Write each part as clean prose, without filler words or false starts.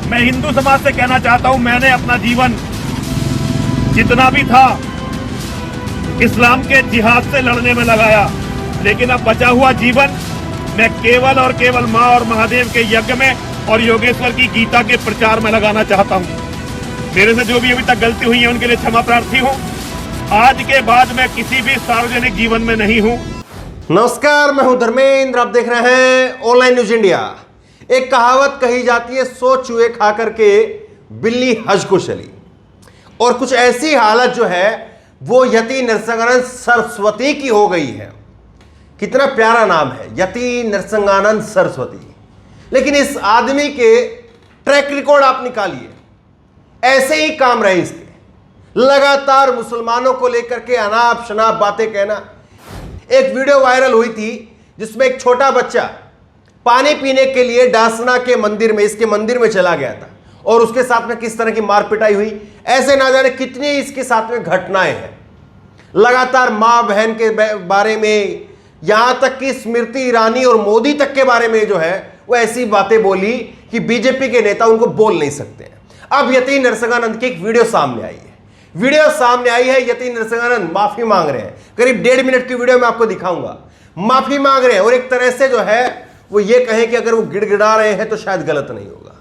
मैं हिंदू समाज से कहना चाहता हूं, मैंने अपना जीवन जितना भी था इस्लाम के जिहाद से लड़ने में लगाया, लेकिन अब बचा हुआ जीवन मैं केवल और केवल मां और महादेव के यज्ञ में और योगेश्वर की गीता के प्रचार में लगाना चाहता हूं। मेरे से जो भी अभी तक गलती हुई है उनके लिए क्षमा प्रार्थी हूं। आज के बाद मैं किसी भी सार्वजनिक जीवन में नहीं हूं। नमस्कार, मैं हूं धर्मेंद्र। आप देख रहे हैं ऑनलाइन न्यूज इंडिया। एक कहावत कही जाती है, 100 चूहे खा करके बिल्ली हज को चली। और कुछ ऐसी हालत जो है वो यति नरसिंहानंद सरस्वती की हो गई है। कितना प्यारा नाम है, यति नरसिंहानंद सरस्वती। लेकिन इस आदमी के ट्रैक रिकॉर्ड आप निकालिए, ऐसे ही काम रहे इसके। लगातार मुसलमानों को लेकर के अनाप शनाप बातें कहना। एक वीडियो वायरल हुई थी जिसमें एक छोटा बच्चा पानी पीने के लिए डासना के मंदिर में, इसके मंदिर में चला गया था और उसके साथ में किस तरह की मार पिटाई हुई। ऐसे ना जाने कितनी इसके साथ में घटनाएं हैं। लगातार मां बहन के बारे में, यहां तक कि स्मृति ईरानी और मोदी तक के बारे में जो है वो ऐसी बातें बोली कि बीजेपी के नेता उनको बोल नहीं सकते हैं। अब यति नरसिंहानंद की एक वीडियो सामने आई है। यति नरसिंहानंद माफी मांग रहे हैं। करीब 1.5 मिनट की वीडियो में आपको दिखाऊंगा। माफी मांग रहे हैं और एक तरह से जो है वो ये कहें कि अगर वो गिड़गिड़ा रहे हैं तो शायद गलत नहीं होगा।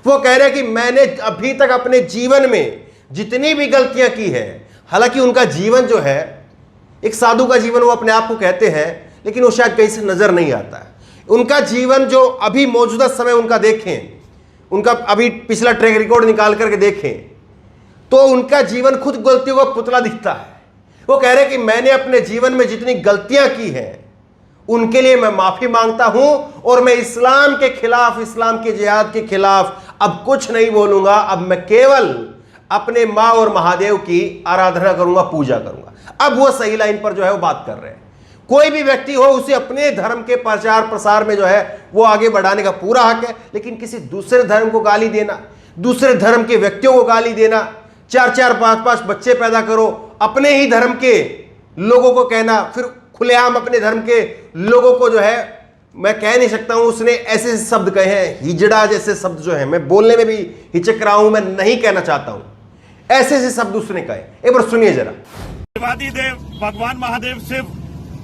वो कह रहे हैं कि मैंने अभी तक अपने जीवन में जितनी भी गलतियां की है, हालांकि उनका जीवन जो है एक साधु का जीवन वो अपने आप को कहते हैं, लेकिन वो शायद कहीं से नजर नहीं आता है। उनका जीवन जो अभी मौजूदा समय उनका देखें, उनका अभी पिछला ट्रैक रिकॉर्ड निकाल करके देखें तो उनका जीवन खुद गलतियों का पुतला दिखता है। वो कह रहे हैं कि मैंने अपने जीवन में जितनी गलतियां की हैं उनके लिए मैं माफी मांगता हूं और मैं इस्लाम के खिलाफ, इस्लाम के जिहाद के खिलाफ अब कुछ नहीं बोलूंगा। अब मैं केवल अपने मां और महादेव की आराधना करूंगा, पूजा करूंगा। अब वो सही लाइन पर जो है वो बात कर रहे हैं। कोई भी व्यक्ति हो, उसे अपने धर्म के प्रचार प्रसार में जो है वो आगे बढ़ाने का पूरा हक है, लेकिन किसी दूसरे धर्म को गाली देना, दूसरे धर्म के व्यक्तियों को गाली देना, 4-4, 5-5 बच्चे पैदा करो, अपने ही धर्म के लोगों को कहना, फिर खुलेआम अपने धर्म के लोगों को जो है, मैं कह नहीं सकता हूं, उसने ऐसे शब्द कहे हैं, हिजड़ा जैसे शब्द जो है, मैं बोलने में भी हिचक रहा हूं, मैं नहीं कहना चाहता हूं, ऐसे ऐसे शब्द उसने कहे। एक बार सुनिए जरा। देवादि देव भगवान महादेव शिव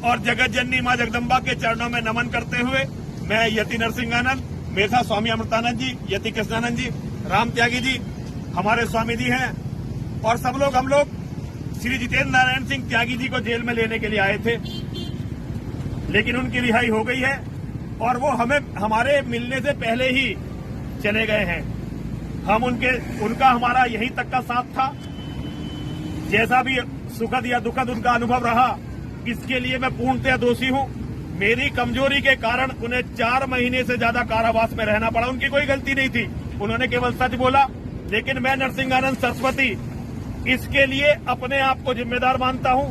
और जगत जननी मां जगदम्बा के चरणों में नमन करते हुए मैं यति नरसिंहानंद, मेरे साथ स्वामी अमृतानंद जी, यति कृष्णानंद जी, राम त्यागी जी हमारे स्वामी जी हैं, और सब लोग, हम लोग श्री जितेंद्र नारायण सिंह त्यागी जी को जेल में लेने के लिए आए थे, लेकिन उनकी रिहाई हो गई है और वो हमें हमारे मिलने से पहले ही चले गए हैं। हम उनका हमारा यहीं तक का साथ था। जैसा भी सुखद या दुखद उनका अनुभव रहा, इसके लिए मैं पूर्णतः दोषी हूं। मेरी कमजोरी के कारण उन्हें 4 महीने से ज्यादा कारावास में रहना पड़ा। उनकी कोई गलती नहीं थी, उन्होंने केवल सच बोला। लेकिन मैं नरसिंहानंद सरस्वती इसके लिए अपने आप को जिम्मेदार मानता हूं।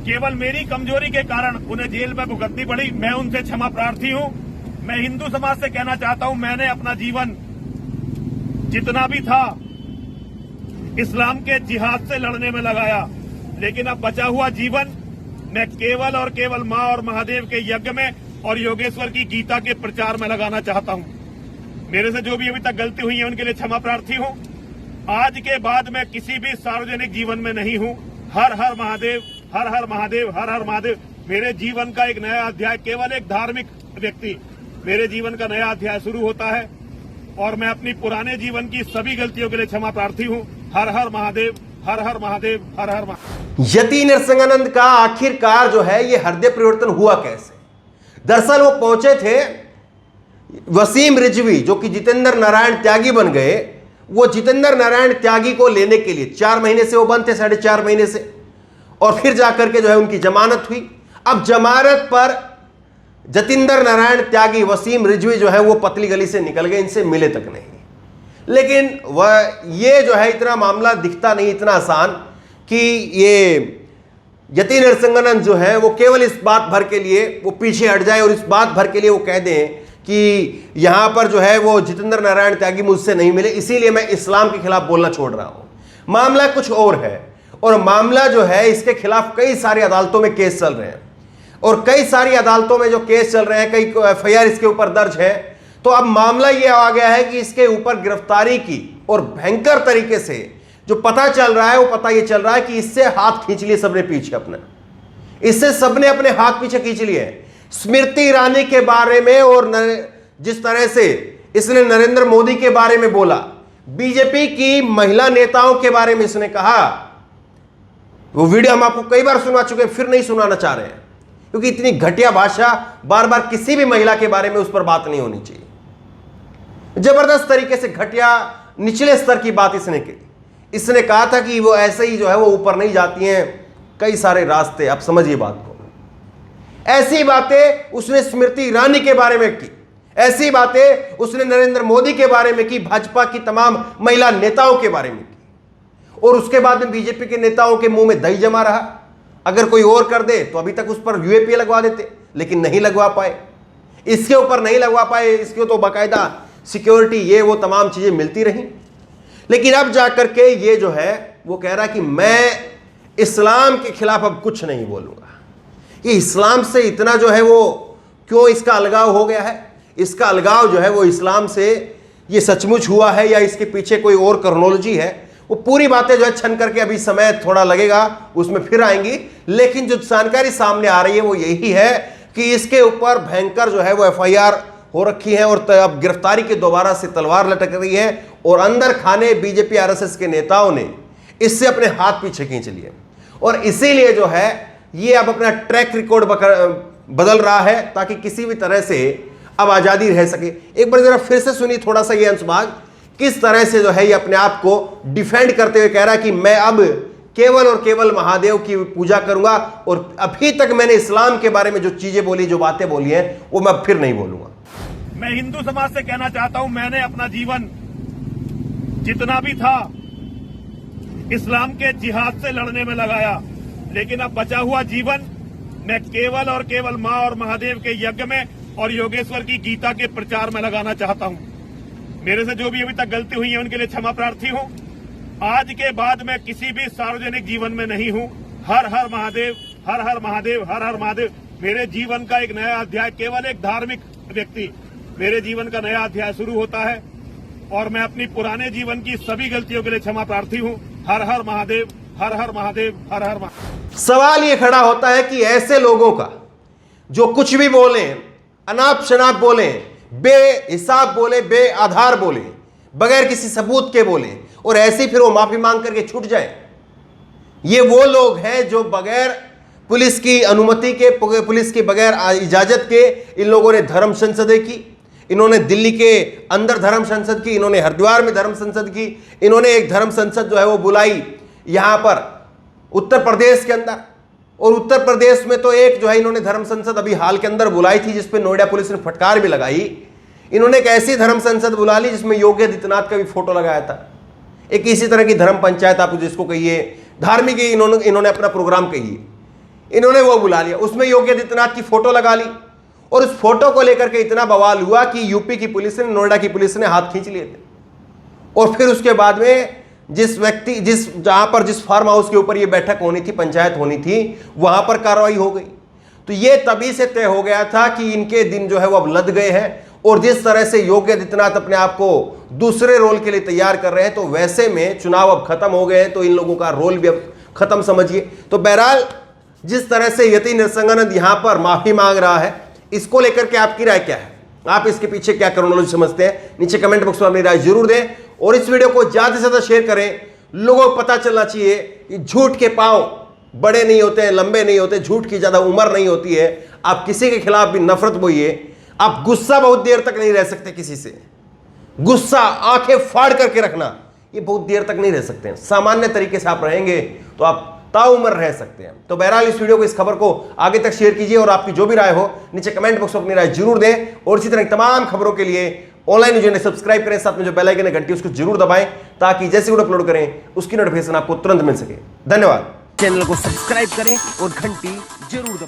केवल मेरी कमजोरी के कारण उन्हें जेल में भुगतनी पड़ी। मैं उनसे क्षमा प्रार्थी हूं। मैं हिंदू समाज से कहना चाहता हूं, मैंने अपना जीवन जितना भी था इस्लाम के जिहाद से लड़ने में लगाया, लेकिन अब बचा हुआ जीवन मैं केवल और केवल मां और महादेव के यज्ञ में और योगेश्वर की गीता के प्रचार में लगाना चाहता हूं। मेरे से जो भी अभी तक गलती हुई है उनके लिए क्षमा प्रार्थी हूं। आज के बाद मैं किसी भी सार्वजनिक जीवन में नहीं हूं। हर हर महादेव, हर हर महादेव, हर हर महादेव। मेरे जीवन का एक नया अध्याय, केवल एक धार्मिक व्यक्ति, मेरे जीवन का नया अध्याय शुरू होता है और मैं अपनी पुराने जीवन की सभी गलतियों के लिए क्षमा प्रार्थी हूं। हर हर महादेव, हर हर महादेव, हर हर महादेव। यति नरसिंहानंद का आखिरकार जो है ये हृदय परिवर्तन हुआ कैसे? दरअसल वो पहुंचे थे वसीम रिजवी, जो कि जितेंद्र नारायण त्यागी बन गए। वो जितेंद्र नारायण त्यागी को लेने के लिए 4 महीने से वो बंद थे, 4.5 महीने से, और फिर जाकर के जो है उनकी जमानत हुई। अब जमानत पर जितेंद्र नारायण त्यागी, वसीम रिजवी जो है वो पतली गली से निकल गए, इनसे मिले तक नहीं। लेकिन वह ये जो है इतना मामला दिखता नहीं इतना आसान कि ये यति नरसिंहानंद जो है वो केवल इस बात भर के लिए वो पीछे हट जाए और इस बात भर के लिए वो कह दें कि यहां पर जो है वो जितेंद्र नारायण त्यागी मुझसे नहीं मिले, इसीलिए मैं इस्लाम के खिलाफ बोलना छोड़ रहा हूं। मामला कुछ और है, और मामला जो है इसके खिलाफ कई सारी अदालतों में केस चल रहे हैं, और कई सारी अदालतों में जो केस चल रहे हैं, कई FIR इसके ऊपर दर्ज है। तो अब मामला यह आ गया है कि इसके ऊपर गिरफ्तारी की और भयंकर तरीके से जो पता चल रहा है वो पता यह चल रहा है कि इससे हाथ खींच लिए सबने पीछे अपने, इससे सबने अपने हाथ पीछे खींच लिए। स्मृति ईरानी के बारे में और जिस तरह से इसने नरेंद्र मोदी के बारे में बोला, बीजेपी की महिला नेताओं के बारे में इसने कहा, वो वीडियो हम आपको कई बार सुना चुके हैं, फिर नहीं सुनाना चाह रहे हैं क्योंकि इतनी घटिया भाषा बार बार किसी भी महिला के बारे में उस पर बात नहीं होनी चाहिए। जबरदस्त तरीके से घटिया निचले स्तर की बात इसने की। इसने कहा था कि वो ऐसे ही जो है वो ऊपर नहीं जाती हैं, कई सारे रास्ते, आप समझिए बात को। ऐसी बातें उसने स्मृति ईरानी के बारे में की, ऐसी बातें उसने नरेंद्र मोदी के बारे में की, भाजपा की तमाम महिला नेताओं के बारे में की, और उसके बाद में बीजेपी के नेताओं के मुंह में दही जमा रहा। अगर कोई और कर दे तो अभी तक उस पर यूएपीए लगवा देते, लेकिन नहीं लगवा पाए, इसके ऊपर नहीं लगवा पाए। इसके तो बाकायदा सिक्योरिटी ये वो तमाम चीजें मिलती रही, लेकिन अब जाकर के ये जो है वो कह रहा है कि मैं इस्लाम के खिलाफ अब कुछ नहीं बोलूंगा। ये इस्लाम से इतना जो है वो क्यों इसका अलगाव हो गया है? इसका अलगाव जो है वो इस्लाम से ये सचमुच हुआ है या इसके पीछे कोई और क्रोनोलॉजी है? वो पूरी बातें जो है छन करके अभी समय थोड़ा लगेगा, उसमें फिर आएंगी। लेकिन जो जानकारी सामने आ रही है वो यही है कि इसके ऊपर भयंकर जो है वो एफआईआर हो रखी है और अब गिरफ्तारी के दोबारा से तलवार लटक रही है, और अंदर खाने बीजेपी आरएसएस के नेताओं ने इससे अपने हाथ पीछे खींच लिए, और इसीलिए जो है ये अब अपना ट्रैक रिकॉर्ड बदल रहा है ताकि किसी भी तरह से अब आजादी रह सके। एक बार जरा फिर से सुनिए थोड़ा सा ये अंशभाग, किस तरह से जो है ये अपने आप को डिफेंड करते हुए कह रहा है कि मैं अब केवल और केवल महादेव की पूजा करूंगा, और अभी तक मैंने इस्लाम के बारे में जो चीजें बोली, जो बातें बोली हैं, वो मैं फिर नहीं बोलूंगा। मैं हिंदू समाज से कहना चाहता हूं, मैंने अपना जीवन जितना भी था इस्लाम के जिहाद से लड़ने में लगाया, लेकिन अब बचा हुआ जीवन मैं केवल और केवल मां और महादेव के यज्ञ में और योगेश्वर की गीता के प्रचार में लगाना चाहता हूं। मेरे से जो भी अभी तक गलती हुई है उनके लिए क्षमा प्रार्थी हूं। आज के बाद मैं किसी भी सार्वजनिक जीवन में नहीं हूं। हर हर महादेव, हर हर महादेव, हर हर महादेव। मेरे जीवन का एक नया अध्याय, केवल एक धार्मिक व्यक्ति, मेरे जीवन का नया अध्याय शुरू होता है, और मैं अपनी पुराने जीवन की सभी गलतियों के लिए क्षमा प्रार्थी हूं। हर हर महादेव, हर हर महादेव, हर हर महादेव। सवाल यह खड़ा होता है कि ऐसे लोगों का जो कुछ भी बोले, अनाप शनाप बोले, बेहिसाब बोले, बेआधार बोले, बगैर किसी सबूत के बोले, और ऐसे फिर वो माफी मांग करके छूट जाए, ये वो लोग हैं जो बगैर पुलिस की अनुमति के, पुलिस की बगैर इजाजत के इन लोगों ने धर्म संसदें की। इन्होंने दिल्ली के अंदर धर्म संसद की, इन्होंने हरिद्वार में धर्म संसद की, इन्होंने एक धर्म संसद जो है वो बुलाई यहां पर उत्तर प्रदेश के अंदर, और उत्तर प्रदेश में तो एक जो है इन्होंने धर्म संसद अभी हाल के अंदर बुलाई थी जिसपे नोएडा पुलिस ने फटकार भी लगाई। इन्होंने एक ऐसी धर्म संसद बुला ली जिसमें योगी आदित्यनाथ का भी फोटो लगाया था। एक इसी तरह की धर्म पंचायत आप जिसको कहिए, धार्मिक इन्होंने अपना प्रोग्राम कहिए, इन्होंने वो बुला लिया, उसमें योगी आदित्यनाथ की फोटो लगा ली, और उस फोटो को लेकर के इतना बवाल हुआ कि यूपी की पुलिस ने, नोएडा की पुलिस ने हाथ खींच लिए थे। और फिर उसके बाद में जहां पर जिस फार्म हाउस के ऊपर ये बैठक होनी थी, पंचायत होनी थी, वहां पर कार्रवाई हो गई। तो ये तभी से तय हो गया था कि इनके दिन जो है वो अब लद गए हैं, और जिस तरह से योगी आदित्यनाथ अपने आप को दूसरे रोल के लिए तैयार कर रहे हैं, तो वैसे में चुनाव अब खत्म हो गए हैं, तो इन लोगों का रोल भी अब खत्म समझिए। तो बहरहाल जिस तरह से यति नरसिंहानंद यहां पर माफी मांग रहा है, इसको लेकर के आपकी राय क्या है? आप इसके पीछे क्या क्रोनोलॉजी समझते हैं? नीचे कमेंट बॉक्स में अपनी राय जरूर दें, और इस वीडियो को ज्यादा से ज्यादा शेयर करें। लोगों को पता चलना चाहिए कि झूठ के पांव बड़े नहीं होते हैं, लंबे नहीं होते, झूठ की ज्यादा उम्र नहीं होती है। आप किसी के खिलाफ भी नफरत बोइए, आप गुस्सा बहुत देर तक नहीं रह सकते किसी से। गुस्सा आंखें फाड़ करके रखना, ये बहुत देर तक नहीं रह सकते हैं। सामान्य तरीके से आप रहेंगे तो आप ताउम्र रह सकते हैं। तो बहरहाल इस वीडियो को, इस खबर को आगे तक शेयर कीजिए, और आपकी जो भी राय हो नीचे कमेंट बॉक्स में अपनी राय जरूर दें। और इसी तरह तमाम खबरों के लिए ऑनलाइन न्यूज़ चैनल सब्सक्राइब करें, साथ में जो बेल आइकन है घंटी उसको जरूर दबाएं, ताकि जैसे वीडियो अपलोड करें उसकी नोटिफिकेशन आपको तुरंत मिल सके। धन्यवाद। चैनल को सब्सक्राइब करें और घंटी जरूर दबाएं।